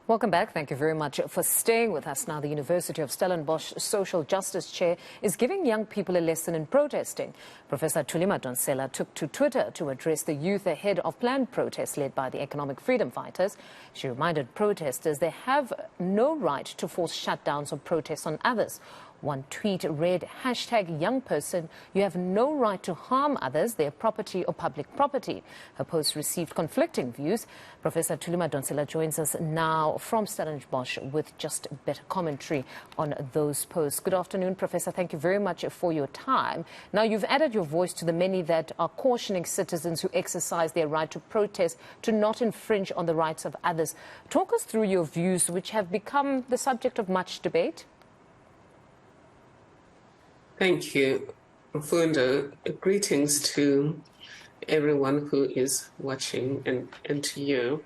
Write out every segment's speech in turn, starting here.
Welcome back. Thank you very much for staying with us. Now, the University of Stellenbosch Social Justice Chair is giving young people a lesson in protesting. Professor Thuli Madonsela took to Twitter to address the youth ahead of planned protests led by the economic freedom fighters. She reminded protesters they have no right to force shutdowns or protests on others. One tweet read, #young person, you have no right to harm others, their property or public property. Her post received conflicting views. Professor Thuli Madonsela joins us now from Stellenbosch with just better commentary on those posts. Good afternoon, Professor. Thank you very much for your time. Now, you've added your voice to the many that are cautioning citizens who exercise their right to protest to not infringe on the rights of others. Talk us through your views, which have become the subject of much debate. Thank you, Fundo. Greetings to everyone who is watching and to you.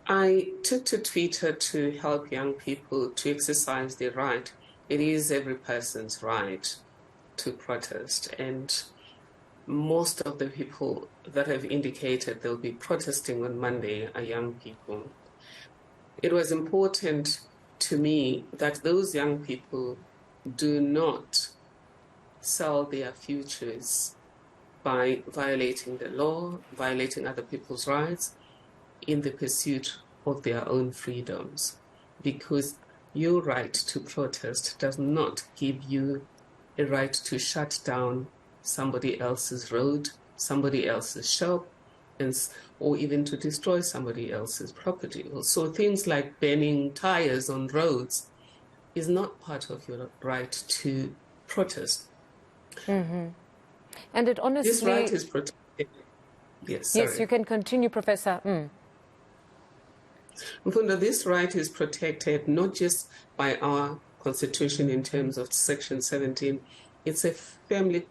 I took to Twitter to help young people to exercise their right. It is every person's right to protest, and most of the people that have indicated they'll be protesting on Monday are young people. It was important to me that those young people do not sell their futures by violating the law, violating other people's rights in the pursuit of their own freedoms. Because your right to protest does not give you a right to shut down somebody else's road, somebody else's shop, or even to destroy somebody else's property. So things like burning tires on roads is not part of your right to protest. Mm-hmm. And it honestly... This right is protected. Yes, you can continue, Professor. Mfundo, this right is protected not just by our Constitution in terms of Section 17. It's a firmly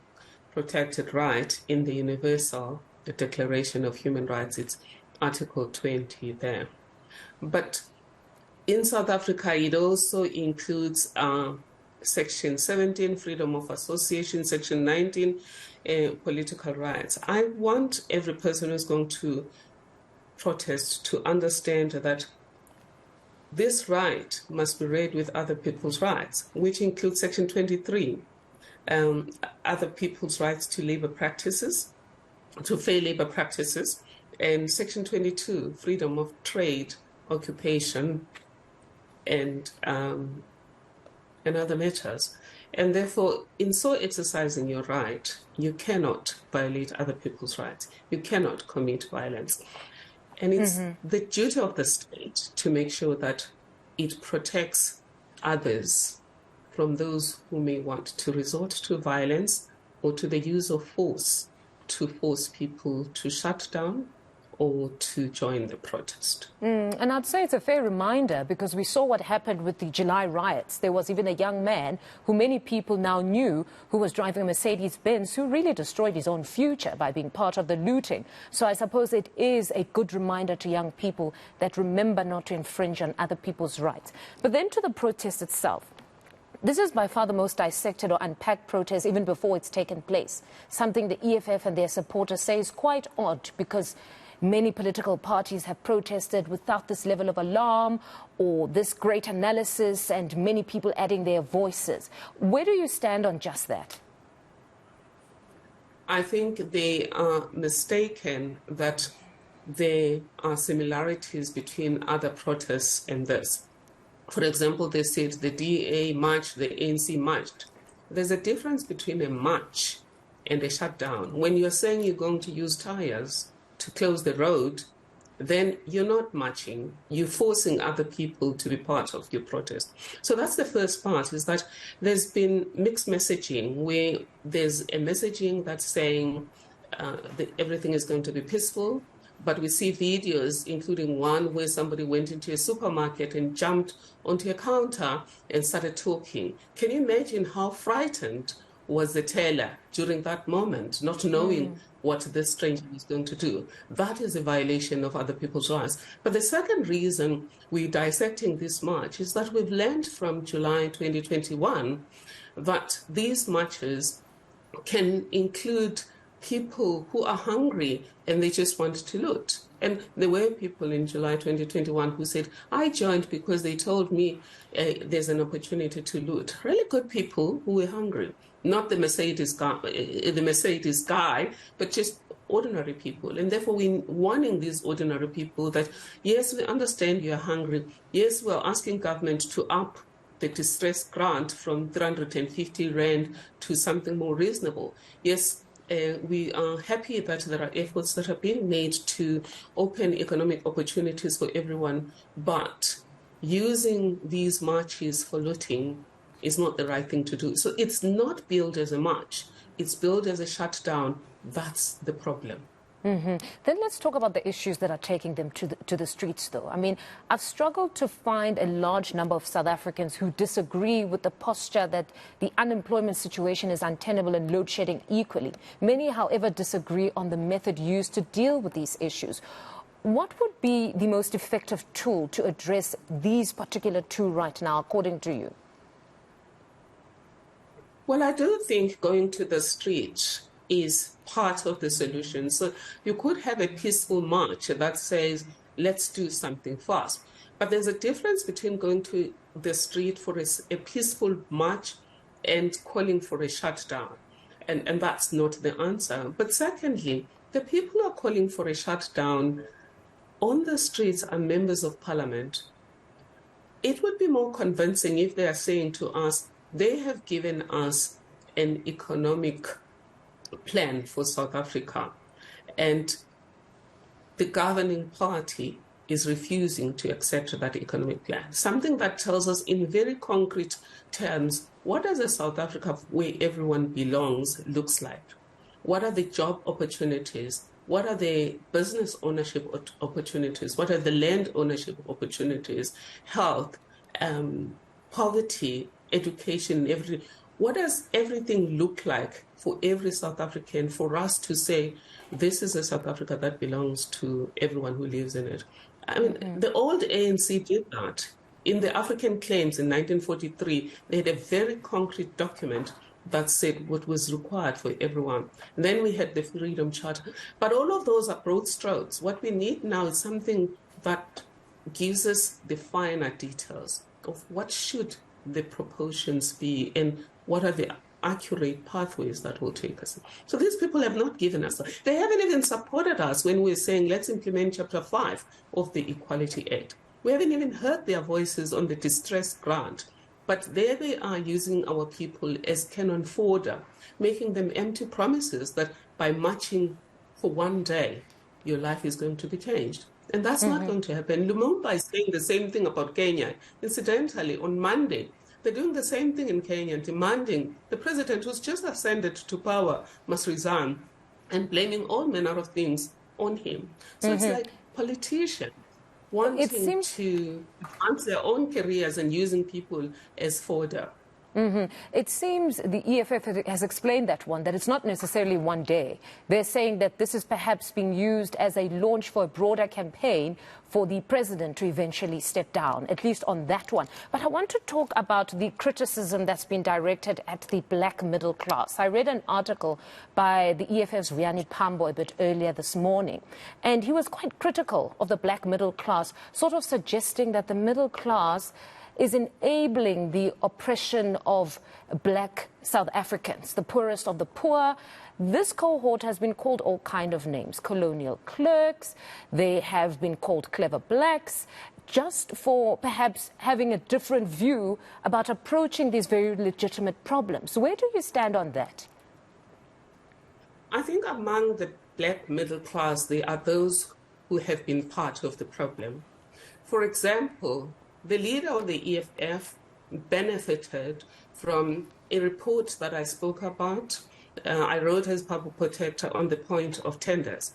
protected right in the Universal Declaration of Human Rights. It's Article 20 there. But in South Africa, it also includes Section 17, freedom of association, Section 19, political rights. I want every person who's going to protest to understand that this right must be read with other people's rights, which includes Section 23, other people's rights to labor practices, to fair labor practices, and Section 22, freedom of trade, occupation, and other matters. And therefore, in so exercising your right, you cannot violate other people's rights. You cannot commit violence. And it's the duty of the state to make sure that it protects others from those who may want to resort to violence or to the use of force to force people to shut down or to join the protest. And I'd say it's a fair reminder because we saw what happened with the July riots. There was even a young man who many people now knew who was driving a Mercedes-Benz who really destroyed his own future by being part of the looting. So I suppose it is a good reminder to young people that remember not to infringe on other people's rights. But then to the protest itself. This is by far the most dissected or unpacked protest even before it's taken place. Something the EFF and their supporters say is quite odd because many political parties have protested without this level of alarm or this great analysis and many people adding their voices. Where do you stand on just that? I think they are mistaken that there are similarities between other protests and this. For example, they said the DA marched, the ANC marched. There's a difference between a march and a shutdown. When you're saying you're going to use tires to close the road, then you're not marching. You're forcing other people to be part of your protest. So that's the first part, is that there's been mixed messaging where there's a messaging that's saying that everything is going to be peaceful, but we see videos, including one where somebody went into a supermarket and jumped onto a counter and started talking. Can you imagine how frightened was the teller during that moment, not knowing what this stranger was going to do? That is a violation of other people's rights. But the second reason we're dissecting this march is that we've learned from July 2021 that these marches can include people who are hungry and they just want to loot. And there were people in July 2021 who said, I joined because they told me there's an opportunity to loot. Really good people who were hungry. Not the Mercedes guy, but just ordinary people. And therefore, we're warning these ordinary people that, yes, we understand you're hungry. Yes, we're asking government to up the distress grant from 350 Rand to something more reasonable. Yes, we are happy that there are efforts that are being made to open economic opportunities for everyone, but using these marches for looting is not the right thing to do. So it's not billed as a march, it's billed as a shutdown. That's the problem. Then let's talk about the issues that are taking them to the streets, though. I mean, I've struggled to find a large number of South Africans who disagree with the posture that the unemployment situation is untenable and load shedding equally. Many, however, disagree on the method used to deal with these issues. What would be the most effective tool to address these particular two right now, according to you? Well, I do think going to the street is part of the solution. So you could have a peaceful march that says, let's do something fast. But there's a difference between going to the street for a peaceful march and calling for a shutdown. And that's not the answer. But secondly, the people who are calling for a shutdown on the streets are members of parliament. It would be more convincing if they are saying to us, they have given us an economic plan for South Africa, and the governing party is refusing to accept that economic plan. Something that tells us in very concrete terms, what does a South Africa where everyone belongs looks like? What are the job opportunities? What are the business ownership opportunities? What are the land ownership opportunities? Health, poverty, education, everything. What does everything look like for every South African, for us to say, this is a South Africa that belongs to everyone who lives in it? I mean, the old ANC did that. In the African Claims in 1943, they had a very concrete document that said what was required for everyone. And then we had the Freedom Charter. But all of those are broad strokes. What we need now is something that gives us the finer details of what should the proportions be and what are the accurate pathways that will take us. So these people have not given us. They haven't even supported us when we're saying, let's implement Chapter 5 of the Equality Act. We haven't even heard their voices on the distress grant. But there they are using our people as cannon fodder, making them empty promises that by marching for one day, your life is going to be changed. And that's not going to happen. Lumumba is saying the same thing about Kenya. Incidentally, on Monday, they're doing the same thing in Kenya, demanding the president who's just ascended to power must resign and blaming all manner of things on him. So it's like politicians wanting to advance their own careers and using people as fodder. It seems the EFF has explained that it's not necessarily one day. They're saying that this is perhaps being used as a launch for a broader campaign for the president to eventually step down, at least on that one. But I want to talk about the criticism that's been directed at the black middle class. I read an article by the EFF's Riani Pambo a bit earlier this morning, and he was quite critical of the black middle class, sort of suggesting that the middle class is enabling the oppression of black South Africans, the poorest of the poor. This cohort has been called all kind of names, colonial clerks. They have been called clever blacks, just for perhaps having a different view about approaching these very legitimate problems. Where do you stand on that? I think among the black middle class, there are those who have been part of the problem. For example, the leader of the EFF benefited from a report that I spoke about. I wrote as public protector on the point of tenders.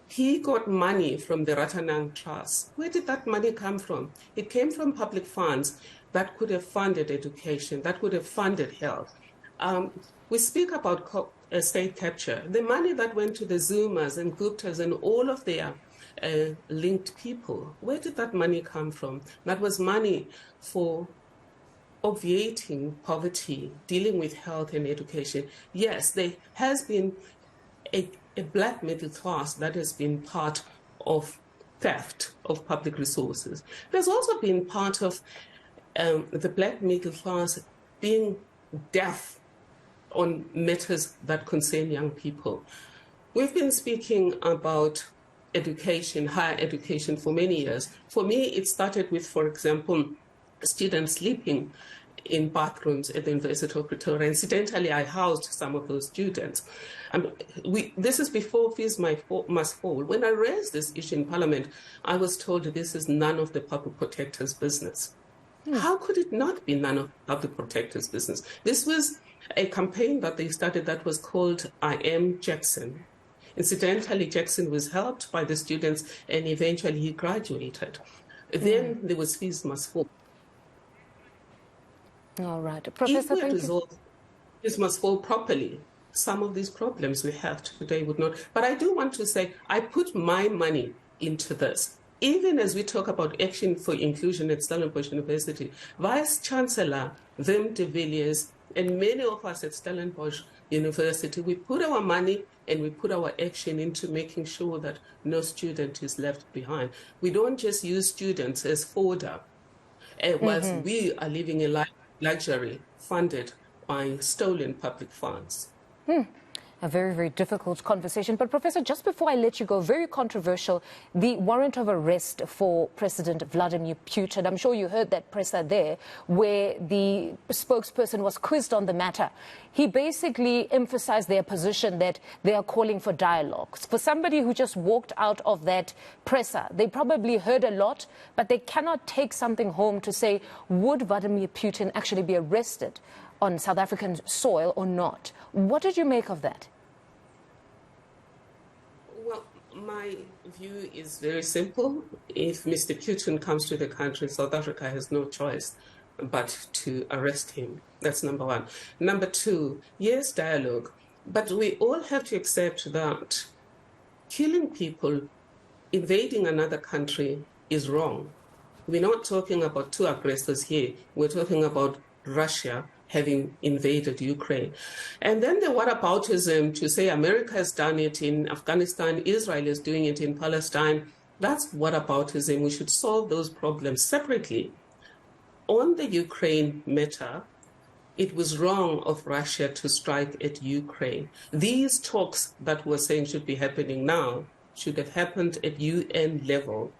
He got money from the Ratanang Trust. Where did that money come from? It came from public funds that could have funded education, that could have funded health. We speak about state capture. The money that went to the Zumas and Guptas and all of their linked people, where did that money come from? That was money for obviating poverty, dealing with health and education. Yes, there has been a black middle class that has been part of theft of public resources. It has also been part of the black middle class being deaf on matters that concern young people. We've been speaking about education, higher education, for many years. For me, it started with, for example, students sleeping in bathrooms at the University of Pretoria. Incidentally, I housed some of those students. This is before fees must fall. When I raised this issue in Parliament, I was told this is none of the public protector's business. How could it not be none of the public protector's business? This was a campaign that they started that was called I Am Jackson. Incidentally, Jackson was helped by the students and eventually he graduated. Then there was fees must fall. All right. Professor, if we resolve fees must fall properly, some of these problems we have today would not. But I do want to say, I put my money into this. Even as we talk about action for inclusion at Stellenbosch University, Vice-Chancellor Wim de Villiers and many of us at Stellenbosch University, we put our money and we put our action into making sure that no student is left behind. We don't just use students as fodder, whilst we are living a life luxury funded by stolen public funds. A very, very difficult conversation. But Professor, just before I let you go, very controversial, the warrant of arrest for President Vladimir Putin. I'm sure you heard that presser there, where the spokesperson was quizzed on the matter. He basically emphasized their position that they are calling for dialogue. For somebody who just walked out of that presser, they probably heard a lot, but they cannot take something home to say, would Vladimir Putin actually be arrested on South African soil or not? What did you make of that? Well, my view is very simple. If Mr. Putin comes to the country, South Africa has no choice but to arrest him. That's number one. Number two, yes, dialogue. But we all have to accept that killing people, invading another country is wrong. We're not talking about two aggressors here. We're talking about Russia having invaded Ukraine. And then the whataboutism to say America has done it in Afghanistan, Israel is doing it in Palestine, that's whataboutism. We should solve those problems separately. On the Ukraine matter, it was wrong of Russia to strike at Ukraine. These talks that we're saying should be happening now should have happened at UN level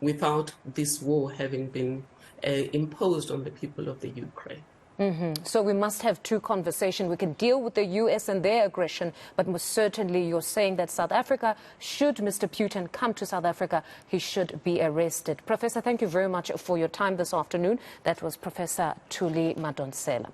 without this war having been imposed on the people of the Ukraine. So we must have two conversations. We can deal with the US and their aggression, but most certainly you're saying that South Africa, should Mr. Putin come to South Africa, he should be arrested. Professor, thank you very much for your time this afternoon. That was Professor Thuli Madonsela.